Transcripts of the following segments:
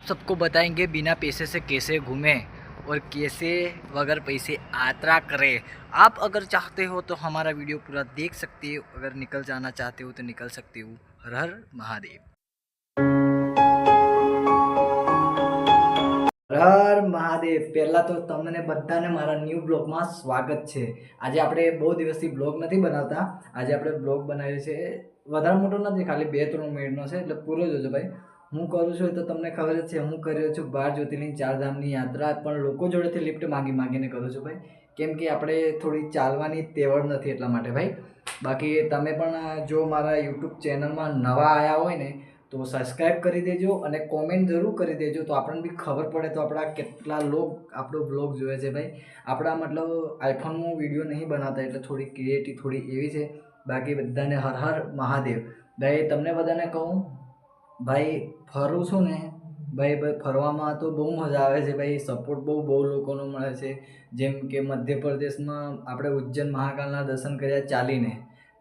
सबको बताएंगे बिना पैसे से कैसे घूमें और कैसे बगैर पैसे यात्रा करें। आप अगर चाहते हो तो हमारा वीडियो पूरा देख सकते हो, अगर निकल जाना चाहते हो तो निकल सकते हो। हर हर महादेव। हर महादेव। पहला तो तमने बधाने मारा न्यू ब्लॉग में स्वागत है। आज आपणे बहुत दिवस थी ब्लॉग नहीं बनाता, आज आपणे ब्लॉग बनाव्यो छे। વધારે મોટો નથી, ખાલી 2-3 મિનિટનો છે, એટલે પૂરો જોજો ભાઈ। હું કરું છું તો તમને ખબર જ છે, હું કર્યો છું 12 જ્યોતિર્લિંગ 4 ધામની યાત્રા, પણ લોકો જોડેથી લિફ્ટ માંગીને કરું છું ભાઈ, કેમ કે આપણે થોડી ચાલવાની તેવડ નથી એટલા માટે ભાઈ। બાકી તમે પણ જો મારા યુટ્યુબ ચેનલમાં નવા આવ્યા હોય ને તો સબસ્ક્રાઈબ કરી દેજો અને કોમેન્ટ જરૂર કરી દેજો, તો આપણને બી ખબર પડે તો આપણા કેટલા લોકો આપણો બ્લોગ જોવે છે ભાઈ। આપણા મતલબ આઈફોનમાં વિડીયો નહીં બનાવતા એટલે થોડી ક્રિએટિવ થોડી એવી છે। બાકી બધાને હર હર મહાદેવ ભાઈ। તમને બધાને કહું ભાઈ, ફરું છું ને ભાઈ, ફરવામાં તો બહુ મજા આવે છે ભાઈ। સપોર્ટ બહુ લોકોનો મળે છે। જેમ કે મધ્યપ્રદેશમાં આપણે ઉજ્જૈન મહાકાલના દર્શન કર્યા ચાલીને,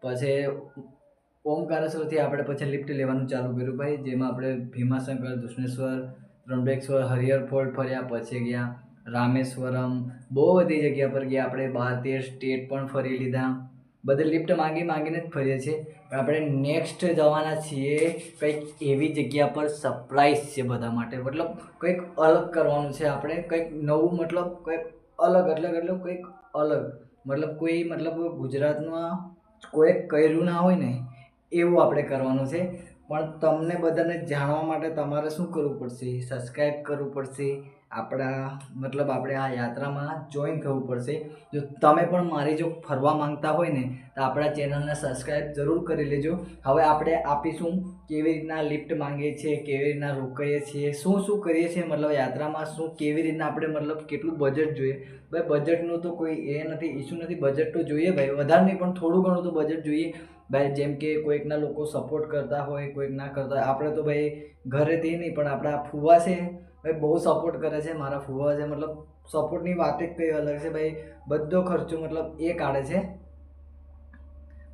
પછી ઓમકારેશ્વરથી આપણે પછી લિફ્ટ લેવાનું ચાલુ કર્યું ભાઈ, જેમાં આપણે ભીમાશંકર, દુષ્ણેશ્વર, ત્રંબકેશ્વર, હરિહર ફોર્ટ ફર્યા, પછી ગયા રામેશ્વરમ, બહુ બધી જગ્યા પર ગયા આપણે। 12-13 સ્ટેટ પણ ફરી લીધા, બધે લિફ્ટ માંગીને જ ફરીએ છીએ। પણ આપણે નેક્સ્ટ જવાના છીએ કંઈક એવી જગ્યા પર, સરપ્રાઈઝ છે બધા માટે, મતલબ કંઈક અલગ કરવાનું છે આપણે, કંઈક નવું, મતલબ કંઈક અલગ એટલે કંઈક અલગ, મતલબ કોઈ મતલબ ગુજરાતમાં કોઈ કર્યું ના હોય ને એવું આપણે કરવાનું છે। પણ તમને બધાને જાણવા માટે તમારે શું કરવું પડશે? સબસ્ક્રાઈબ કરવું પડશે, આપણા મતલબ આપણે આ યાત્રામાં જોઈન થવું પડશે। જો તમે પણ મારી જો ફરવા માંગતા હોય ને તો આપણા ચેનલને સબસ્ક્રાઈબ જરૂર કરી લેજો। હવે આપણે આપીશું કેવી રીતના લિફ્ટ માંગીએ છીએ, કેવી રીતના રોકાઈએ છીએ, શું કરીએ છીએ, મતલબ યાત્રામાં શું કેવી રીતના આપણે, મતલબ કેટલું બજેટ જોઈએ ભાઈ। બજેટનું તો કોઈ એ નથી, ઇસ્યુ નથી, બજેટ તો જોઈએ ભાઈ, વધારે નહીં પણ થોડું ઘણું તો બજેટ જોઈએ ભાઈ। જેમ કે કોઈકના લોકો સપોર્ટ કરતા હોય, કોઈક ના કરતા હોય, આપણે તો ભાઈ ઘરેથી નહીં પણ આપણા ફુવા છે ભાઈ, બહુ સપોર્ટ કરે છે મારા ફુવા છે, મતલબ સપોર્ટની વાત જ કંઈ અલગ છે ભાઈ। બધો ખર્ચો મતલબ એ કાઢે છે,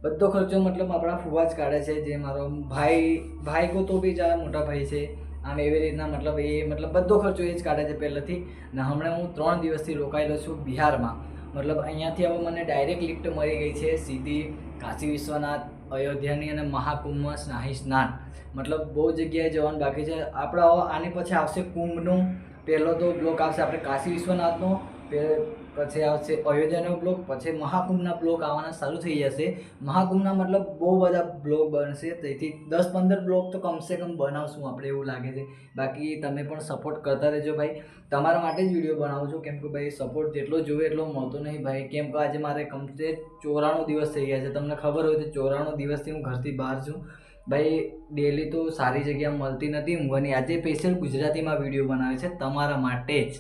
બધો ખર્ચો મતલબ આપણા ફુવા જ કાઢે છે। જે મારો ભાઈ કો તો બી જાય, મોટા ભાઈ છે આમ, એવી રીતના મતલબ એ મતલબ બધો ખર્ચો એ જ કાઢે છે પહેલેથી। ને હમણાં હું 3 દિવસથી રોકાયેલો છું બિહારમાં, મતલબ અહીંયાથી હવે મને ડાયરેક્ટ લિફ્ટ મળી ગઈ છે સીધી કાશી વિશ્વનાથ, અયોધ્યાની અને મહાકુંભમાં શાહી સ્નાન, મતલબ બહુ જગ્યાએ જવાનું બાકી છે આપણે। હવે આની પછી આવશે કુંભનો પહેલો તો બ્લોક આવશે આપણે કાશી વિશ્વનાથનો, પછી આવશે અયોધ્યાનો બ્લોક, પછી મહાકુંભના બ્લોક આવવાના ચાલુ થઈ જશે। મહાકુંભના મતલબ બહુ બધા બ્લોગ બનશે, તેથી 10-15 બ્લોગ તો કમસે કમ બનાવશું આપણે એવું લાગે છે। બાકી તમે પણ સપોર્ટ કરતા રહેજો ભાઈ, તમારા માટે જ વિડીયો બનાવું છું, કેમ કે ભાઈ સપોર્ટ જેટલો જોઈએ એટલો મળતો નહીં ભાઈ। કેમ કે આજે મારે કમ્પ્લીટ 94 દિવસ થઈ ગયા છે, તમને ખબર હોય તો 94 દિવસથી હું ઘરથી બહાર છું ભાઈ। ડેલી તો સારી જગ્યા મળતી નથી ઊંઘવાની, આજે સ્પેશિયલ ગુજરાતીમાં વિડીયો બનાવે છે તમારા માટે જ,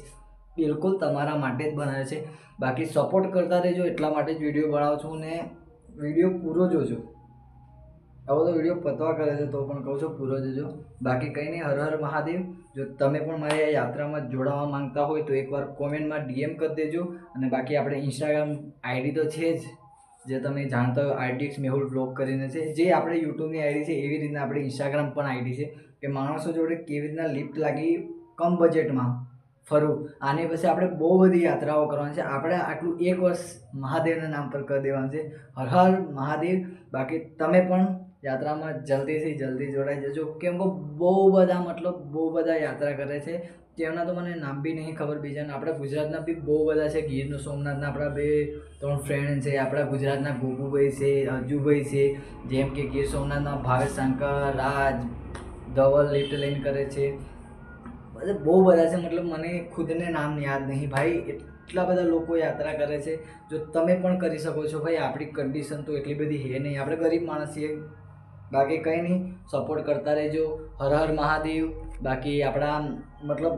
બિલકુલ તમારા માટે જ બનાવે છે। બાકી સપોર્ટ કરતા રહેજો, એટલા માટે જ વિડીયો બનાવું છું, ને વિડીયો પૂરો જોજો। હવે તો વિડીયો પતવા કરે છે તો પણ કહું છું પૂરો જોજો। બાકી કંઈ નહીં, હર હર મહાદેવ। જો તમે પણ મારી આ યાત્રામાં જોડાવા માંગતા હોય તો એકવાર કોમેન્ટમાં DM કરી દેજો। અને બાકી આપણે ઇન્સ્ટાગ્રામ આઈડી તો છે જ, જે તમે જાણતા હોય, RTX મેહુલ બ્લોગ કરીને છે, જે આપણે યુટ્યુબની આઈડી છે એવી રીતના આપણે ઇન્સ્ટાગ્રામ પણ આઈડી છે, કે માણસો જોડે કેવી રીતના લિફ્ટ લાગી કમ બજેટમાં ફરું। આની પછી આપણે બહુ બધી યાત્રાઓ કરવાની છે, આપણે આટલું 1 વર્ષ મહાદેવના નામ પર કરી દેવાનું છે। હર હર મહાદેવ। બાકી તમે પણ યાત્રામાં જલ્દીથી જલ્દી જોડાઈ જજો, કેમ કે બહુ બધા યાત્રા કરે છે, તેમના તો મને નામ બી નહીં ખબર બીજાના। આપણા ગુજરાતના બી બહુ બધા છે, ગીરનું સોમનાથના આપણા 2-3 ફ્રેન્ડ છે, આપણા ગુજરાતના ગોપુભાઈ છે, અજુભાઈ છે, જેમ કે ગીર સોમનાથના ભાવેશ શંકર, રાજ, ધવલ લિફ્ટ લઈને કરે છે, બહુ બધા છે, મતલબ મને ખુદને નામ યાદ નહીં ભાઈ, એટલા બધા લોકો યાત્રા કરે છે। જો તમે પણ કરી શકો છો ભાઈ, આપણી કન્ડિશન તો એટલી બધી છે નહીં, આપણે ગરીબ માણસ છીએ। બાકી કંઈ નહીં, સપોર્ટ કરતા રહેજો, હર હર મહાદેવ। બાકી આપણા મતલબ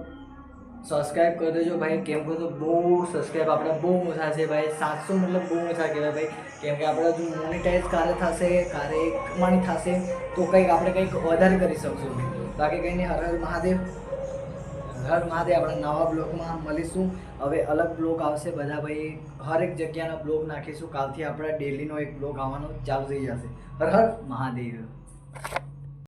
સબસ્ક્રાઈબ કરી દેજો ભાઈ, કેમ કે તો બહુ સબસ્ક્રાઈબ આપણા બહુ ઓછા છે ભાઈ, 700 મતલબ બહુ ઓછા કહેવાય ભાઈ। કેમ કે આપણે જો મોનિટાઈઝ ક્યારે થશે, ક્યારે કમાણી થશે તો આપણે કંઈક વધારે કરી શકશું। બાકી કંઈ નહીં, હર હર મહાદેવ, હર મહાદેવ। આપણે નવા બ્લોગમાં મળીશું, હવે અલગ બ્લોગ આવશે બધા ભાઈ, હરેક જગ્યાના બ્લોગ નાખીશું। કાલથી આપણા ડેલીનો એક બ્લોગ આવવાનો ચાલુ થઈ જશે। હર હર મહાદેવ।